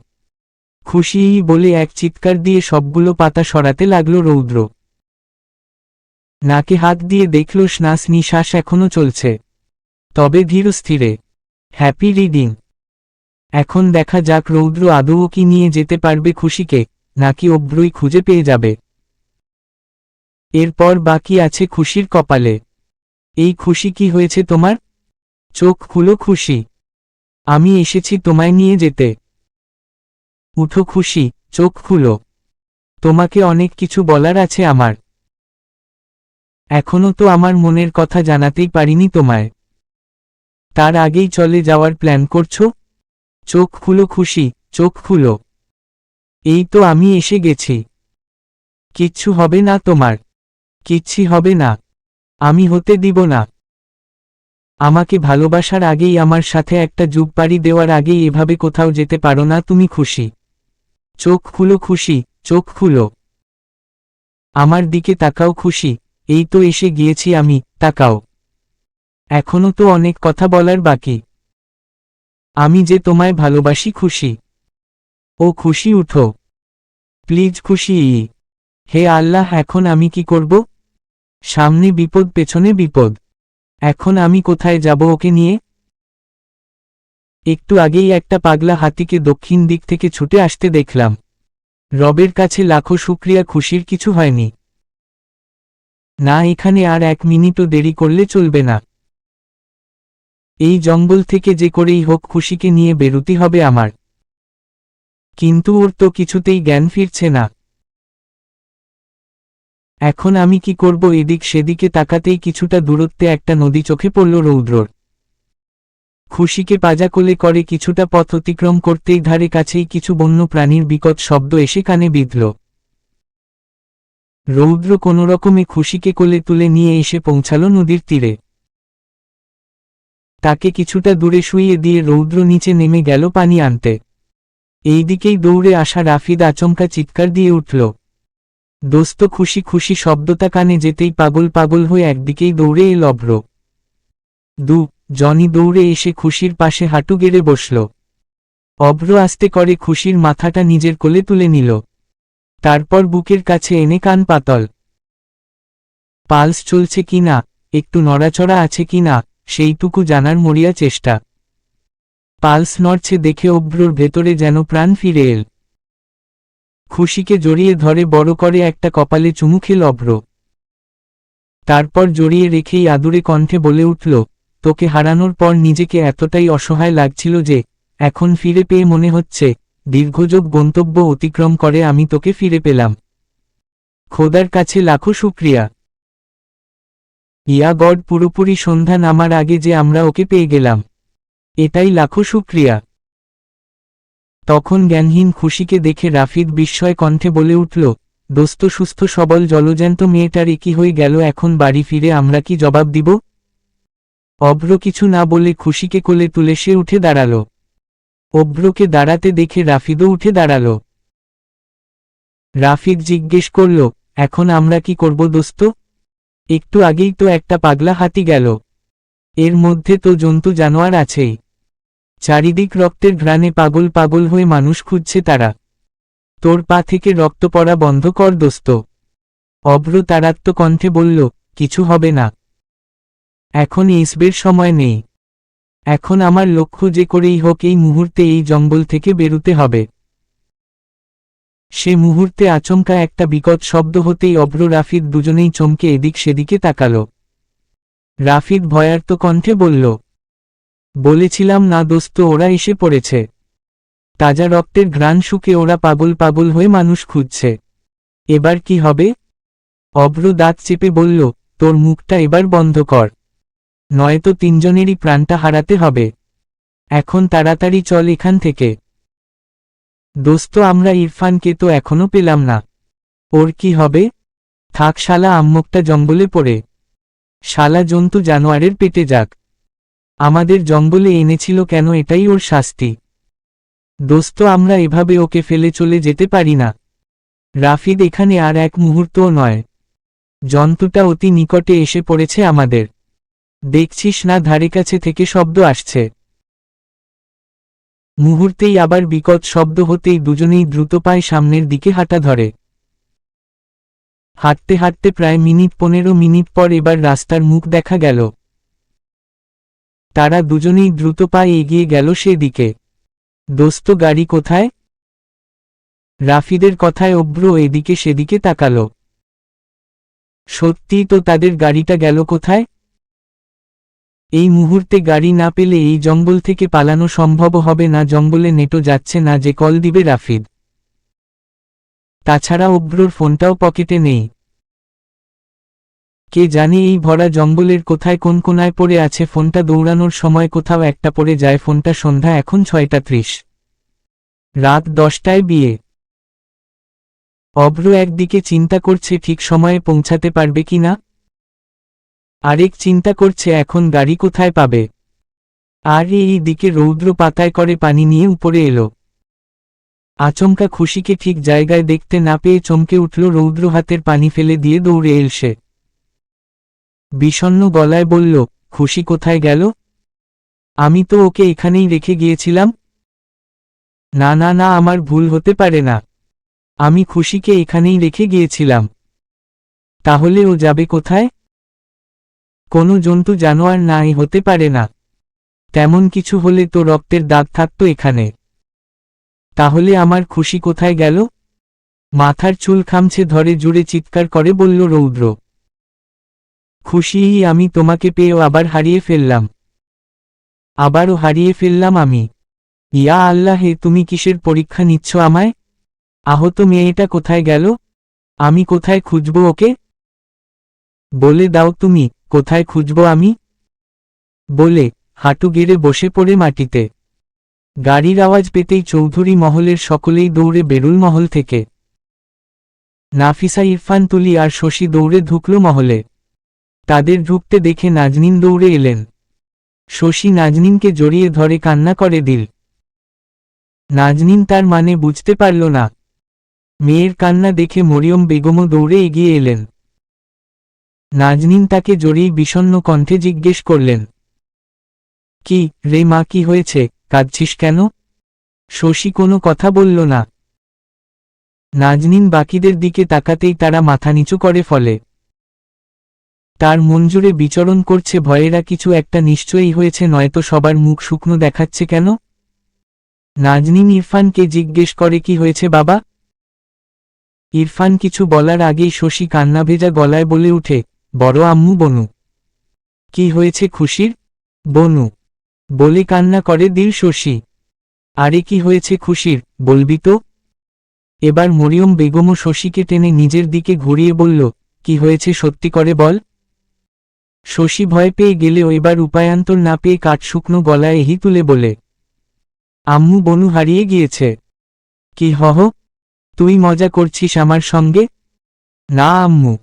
খুশিই বলে এক চিৎকার দিয়ে সবগুলো পাতা সরাতে লাগল রৌদ্র। নাকে হাত দিয়ে দেখল শ্বাস নিঃশ্বাস এখনো চলছে, তবে ধীরস্থিরে। Happy reading. এখন দেখা যাক রৌদ্র আদৌ কি নিয়ে যেতে পারবে খুশিকে, নাকি অভ্রই খুঁজে পেয়ে যাবে। এরপর বাকি আছে খুশির কপালে। এই খুশি, কি হয়েছে তোমার? চোখ খুলো খুশি, আমি এসেছি তোমায় নিয়ে যেতে। উঠো খুশি, চোখ খুলো, তোমাকে অনেক কিছু বলার আছে আমার। এখনো তো আমার মনের কথা জানাতেই পারিনি তোমায়, তার আগেই চলে যাওয়ার প্ল্যান করছো? চোখ খুলো খুশি, চোখ খুলো, এই তো আমি এসে গেছি। কিচ্ছু হবে না তোমার, কিচ্ছি হবে না, আমি হতে দিব না। আমাকে ভালোবাসার আগেই, আমার সাথে একটা যুগ পাড়ি দেওয়ার আগেই এভাবে কোথাও যেতে পারো না তুমি খুশি। চোখ খুলো খুশি, চোখ খুলো, আমার দিকে তাকাও খুশি, এই তো এসে গিয়েছি আমি, তাকাও। এখনো তো অনেক কথা বলার বাকি। আমি যে তোমায় ভালোবাসি খুশি। ও খুশি উঠো, প্লিজ খুশি। হে আল্লাহ, এখন আমি কি করব? সামনে বিপদ, পেছনে বিপদ, এখন আমি কোথায় যাব ওকে নিয়ে? একটু আগেই একটা পাগলা হাতিকে দক্ষিণ দিক থেকে ছুটে আসতে দেখলাম। রবের কাছে লাখো শুকরিয়া, খুশির কিছু হয়নি। না, এখানে আর এক মিনিটও দেরি করলে চলবে না। এই জঙ্গল থেকে যে করেই হোক খুশিকে নিয়ে বেরুতে হবে আমার। কিন্তু ওর তো কিছুতেই জ্ঞান ফিরছে না। এখন আমি কি করব? এদিক সেদিকে তাকাতেই কিছুটা দূরত্বে একটা নদী চোখে পড়ল রৌদ্রর। খুশিকে পাজা কোলে করে কিছুটা পথ অতিক্রম করতেই ধারে কাছেই কিছু বন্য প্রাণীর বিকট শব্দ এসে কানে বিঁধল। রৌদ্র কোনোরকমে খুশিকে কোলে তুলে নিয়ে এসে পৌঁছাল নদীর তীরে। তাকে কিছুটা দূরে শুইয়ে দিয়ে রৌদ্র নিচে নেমে গেল পানি আনতে। এইদিকেই দৌড়ে আসা রাফিদ আচমকা চিৎকার দিয়ে উঠল। দোস্ত! খুশি খুশি শব্দটা কানে যেতেই পাগল পাগল হয়ে একদিকেই দৌড়ে এল অভ্র। জনি দৌড়ে এসে খুশির পাশে হাঁটু গেড়ে বসল। অভ্র আস্তে করে খুশির মাথাটা নিজের কোলে তুলে নিল। তারপর বুকের কাছে এনে কান পাতল। পালস চলছে কিনা, একটু নড়াচড়া আছে কিনা, সেইটুকু জানার মরিয়া চেষ্টা। পালস নড়ছে দেখে অভ্রর ভেতরে যেন প্রাণ ফিরে এল। খুশিকে জড়িয়ে ধরে বড় করে একটা কপালে চুমু খেল অভ্র। তারপর জড়িয়ে রেখেই আদুরে কণ্ঠে বলে উঠল, তোকে হারানোর পর নিজেকে এতটাই অসহায় লাগছিল যে এখন ফিরে পেয়ে মনে হচ্ছে দীর্ঘযোগ গন্তব্য অতিক্রম করে আমি তোকে ফিরে পেলাম। খোদার কাছে লাখো শুকরিয়া। ইয়া গড, পুরোপুরি সন্ধ্যা নামার আগে যে আমরা ওকে পেয়ে গেলাম, এটাই লাখো শুকরিয়া। তখন জ্ঞানহীন খুশিকে দেখে রাফিদ বিস্ময় কণ্ঠে বলে উঠল, দোস্ত, সুস্থ সবল জলজ্যান্ত মেয়েটার কি হয়ে গেল? এখন বাড়ি ফিরে আমরা কি জবাব দিব? অভ্র কিছু না বলে খুশিকে কোলে তুলে সে উঠে দাঁড়াল। অভ্রকে দাঁড়াতে দেখে রাফিদও উঠে দাঁড়াল। রাফিদ জিজ্ঞেস করল, এখন আমরা কি করব দোস্ত? একটু আগেই তো একটা পাগলা হাতি গেল, এর মধ্যে তো জন্তু জানোয়ার আছেই। চারিদিক রক্তের ঘ্রাণে পাগল পাগল হয়ে মানুষ খুঁজছে তারা। তোর পা থেকে রক্ত পড়া বন্ধ কর দোস্ত। অভ্র তারাত্ম কণ্ঠে বলল, কিছু হবে না। এখন ইসবের সময় নেই। এখন আমার লক্ষ্য যে করেই হোক এই মুহূর্তে এই জঙ্গল থেকে বেরুতে হবে। সে মুহূর্তে আচমকা একটা বিকট শব্দ হতেই অভ্র রাফিদ দুজনেই চমকে এদিক সেদিকে তাকাল। রাফিদ ভয়ার্ত কণ্ঠে বলল, বলেছিলাম না দোস্ত, ওরা এসে পড়েছে। তাজা রক্তের ঘ্রাণ শুকে ওরা পাগল পাগল হয়ে মানুষ খুঁজছে। এবার কি হবে? অভ্র দাঁত চেপে বলল, তোর মুখটা এবার বন্ধ কর, নয়তো তিনজনেরই প্রাণটা হারাতে হবে। এখন তাড়াতাড়ি চল এখান থেকে। দোস্ত, আমরা ইরফানকে তো এখনো পেলাম না। ওর কি হবে? থাক শালা, আম্মকটা জঙ্গলে পড়ে। শালা জন্তু জানোয়ারের পেটে যাক। আমাদের জঙ্গলে এনেছিল কেন, এটাই ওর শাস্তি। দোস্ত, আমরা এভাবে ওকে ফেলে চলে যেতে পারি না। রাফিদ, এখানে আর এক মুহূর্তও নয়। জন্তুটা অতি নিকটে এসে পড়েছে আমাদের। দেখছিস না ধারেকাছে থেকে শব্দ আসছে। মুহূর্তেই আবার বিকট শব্দ হতেই দুজনেই দ্রুত পায়ে সামনের দিকে হাঁটা ধরে। হাঁটতে হাঁটতে প্রায় 15 মিনিট পর এবার রাস্তার মুখ দেখা গেল। তারা দুজনেই দ্রুত পায়ে এগিয়ে গেল সেদিকে। দোস্ত, গাড়ি কোথায়? রাফিদের কথায় অভ্র এদিকে সেদিকে তাকাল। সত্যিই তো, তাদের গাড়িটা গেল কোথায়? এই মুহূর্তে গাড়ি না পেলে এই জঙ্গল থেকে পালানো সম্ভব হবে না। জঙ্গলে নেটও যাচ্ছে না যে কল দিবে রাফিদ। তাছাড়া অভ্রর ফোনটাও পকেটে নেই। কে জানে এই ভরা জঙ্গলের কোথায় কোন কোনায় পড়ে আছে ফোনটা। দৌড়ানোর সময় কোথাও একটা পড়ে যায় ফোনটা। সন্ধ্যা এখন 6:30, রাত 10টায় বিয়ে। অভ্র একদিকে চিন্তা করছে ঠিক সময়ে পৌঁছাতে পারবে কিনা, আরেক চিন্তা করছে এখন গাড়ি কোথায় পাবে। আর এই দিকে রৌদ্র পাতায় করে পানি নিয়ে উপরে এলো। আচমকা খুশিকে ঠিক জায়গায় দেখতে না পেয়ে চমকে উঠল রৌদ্র। হাতের পানি ফেলে দিয়ে দৌড়ে এল সে। বিষণ্ণ গলায় বলল, খুশি কোথায় গেল? আমি তো ওকে এখানেই রেখে গিয়েছিলাম। না না না, আমার ভুল হতে পারে না। আমি খুশিকে এখানেই রেখে গিয়েছিলাম। তাহলে ও যাবে কোথায়? কোনো জন্তু জানোয়ার নাই হতে পারে না। তেমন কিছু হলে তো রক্তের দাগ থাকতো এখানে। তাহলে আমার খুশি কোথায় গেল? মাথার চুল খামছে ধরে জুড়ে চিৎকার করে বলল রৌদ্র। খুশিই, আমি তোমাকে পেয়েও আবার হারিয়ে ফেললাম। আবারও হারিয়ে ফেললাম আমি। ইয়া আল্লাহ, হে তুমি কিসের পরীক্ষা নিচ্ছ আমায়? আহত মেয়েটা কোথায় গেল? আমি কোথায় খুঁজব ওকে? বলে দাও তুমি, কোথায় খুঁজব আমি? বলে হাঁটু গেড়ে বসে পড়ে মাটিতে। গাড়ির আওয়াজ পেতেই চৌধুরী মহলের সকলেই দৌড়ে বেরুল মহল থেকে। নাফিসা, ইরফান, তুলি আর শশী দৌড়ে ঢুকল মহলে। তাদের ঢুকতে দেখে নাজনীন দৌড়ে এলেন। শশী নাজনীনকে জড়িয়ে ধরে কান্না করে দিল। নাজনীন তার মানে বুঝতে পারল না। মেয়ের কান্না দেখে মরিয়ম বেগমও দৌড়ে এগিয়ে এলেন। নাজনীন তাকে জড়িয়ে বিষণ্ণ কণ্ঠে জিজ্ঞেস করলেন, কি রে মা, কি হয়েছে, কাঁদছিস কেন? শশী কোনো কথা বলল না। নাজনীন বাকিদের দিকে তাকাতেই তারা মাথা নিচু করে ফলে। তার মন জুড়ে বিচরণ করছে ভয়েরা কিছু একটা নিশ্চয়ই হয়েছে, নয়তো সবার মুখ শুকনো দেখাচ্ছে কেন? নাজনীন ইরফানকে জিজ্ঞেস করে, কি হয়েছে বাবা? ইরফান কিছু বলার আগেই শশী কান্না ভেজা গলায় বলে উঠে, বড় আম্মু বনু। কি হয়েছে খুশির? বনু বলে কান্না করে দিল শশী। আরে কি হয়েছে খুশির, বলবি তো? এবার মরিয়ম বেগমও শশীকে টেনে নিজের দিকে ঘুরিয়ে বলল, কি হয়েছে সত্যি করে বল। শশী ভয় পেয়ে গেলেও এবার উপায়ান্তর না পেয়ে কাঠশুকনো গলায় এহি তুলে বলে, আম্মু বনু হারিয়ে গিয়েছে। কি হহ, তুই মজা করছিস আমার সঙ্গে? না আম্মু,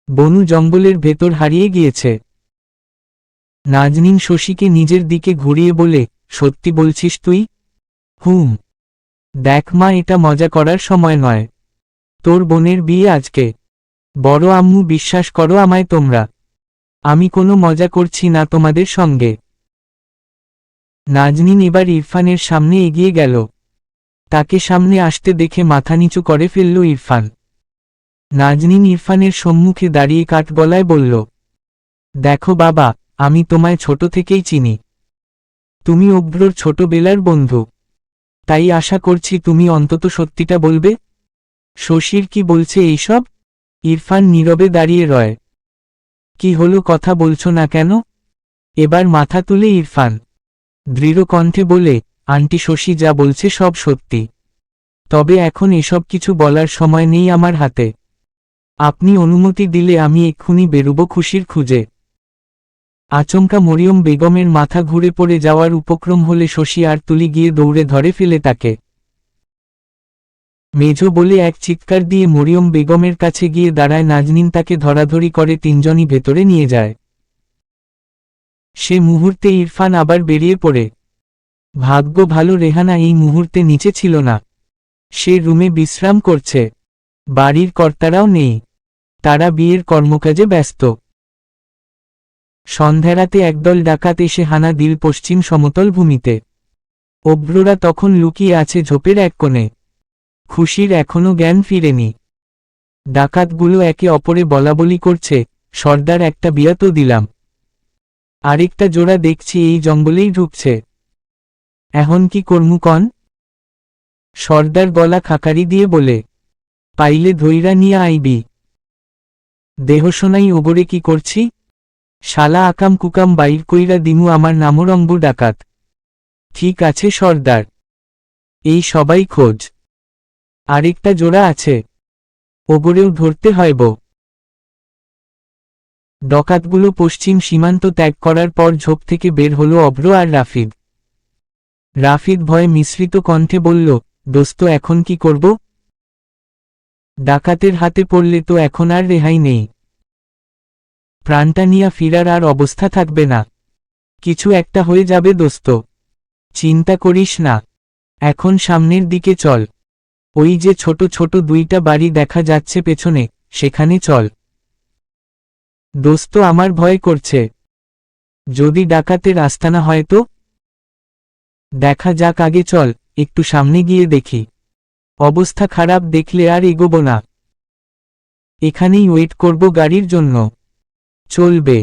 বনু জঙ্গলের ভেতর হারিয়ে গিয়েছে। নাজনীন শশীকে নিজের দিকে ঘুরিয়ে বলে, সত্যি বলছিস তুই? হুম। দেখ মা, এটা মজা করার সময় নয়। তোর বোনের বিয়ে আজকে। বড় আম্মু, বিশ্বাস করো আমায় তোমরা। আমি কোনো মজা করছি না তোমাদের সঙ্গে। নাজনীন এবার ইরফানের সামনে এগিয়ে গেল। তাকে সামনে আসতে দেখে মাথা নিচু করে ফেলল ইরফান। নাজনীন ইরফানের সম্মুখে দাঁড়িয়ে কাঠ গলায় বলল, দেখো বাবা, আমি তোমায় ছোট থেকেই চিনি। তুমি অভ্রর ছোটবেলার বন্ধু। তাই আশা করছি তুমি অন্তত সত্যিটা বলবে। শশীর কি বলছে এইসব? ইরফান নীরবে দাঁড়িয়ে রয়। কি হলো, কথা বলছো না কেন? এবার মাথা তুলে ইরফান দৃঢ় কণ্ঠে বলে, আন্টি শশী যা বলছে সব সত্যি। তবে এখন এসব কিছু বলার সময় নেই আমার হাতে। আপনি অনুমতি দিলে আমি এক্ষুনি বেরুব খুশির খুঁজে। আচমকা মরিয়ম বেগমের মাথা ঘুরে পড়ে যাওয়ার উপক্রম হলে শশী আর তুলি গিয়ে দৌড়ে ধরে ফেলে তাকে। মেঝো বলে এক চিৎকার দিয়ে মরিয়ম বেগমের কাছে গিয়ে দাঁড়ায়। নাজনীন তাকে ধরাধরি করে তিনজনই ভেতরে নিয়ে যায়। সে মুহূর্তে ইরফান আবার বেরিয়ে পড়ে। ভাগ্য ভালো রেহানা এই মুহূর্তে নিচে ছিল না। সে রুমে বিশ্রাম করছে। বাড়ির কর্তারাও নেই, তারা বিয়ের কর্মকাজে ব্যস্ত। সন্ধ্যারাতে একদল ডাকাত এসে হানা দিল পশ্চিম সমতল ভূমিতে। অভ্ররা তখন লুকিয়ে আছে ঝোপের এক কোণে। খুশির এখনো জ্ঞান ফিরেনি। ডাকাতগুলো একে অপরে বলাবলি করছে, সর্দার একটা বিয়া তো দিলাম, আরেকটা জোড়া দেখছি এই জঙ্গলেই ঢুকছে, এখন কি করমু কন? সর্দার গলা খাকারি দিয়ে বলে, পাইলে ধইরা নিয়া আইবি। দেহশোনাই ওগরে কি করছি? শালা আকাম কুকাম বাইর কইরা দিমু, আমার নামও রঙ্গু ডাকাত। ঠিক আছে সর্দার, এই সবাই খোঁজ। আরেকটা জোড়া আছে, ওগরেও ধরতে হইব। ডাকাতগুলো পশ্চিম সীমান্ত ত্যাগ করার পর ঝোপ থেকে বের হলো অভ্র আর রাফিদ। রাফিদ ভয়ে মিশ্রিত কণ্ঠে বলল, দোস্ত এখন কি করব? ডাকাতের হাতে পড়লে তো এখন আর রেহাই নেই। প্রাণটা নিয়া ফিরার আর অবস্থা থাকবে না। কিছু একটা হয়ে যাবে দোস্ত, চিন্তা করিস না। এখন সামনের দিকে চল। ওই যে ছোট ছোট দুইটা বাড়ি দেখা যাচ্ছে পেছনে, সেখানে চল। দোস্ত আমার ভয় করছে। যদি ডাকাতের আস্তানা হয় তো? দেখা যাক, আগে চল, একটু সামনে গিয়ে দেখি। অবস্থা খারাপ দেখলে আর এগোবো না। এখানেই ওয়েট করব গাড়ির জন্য। চলবে।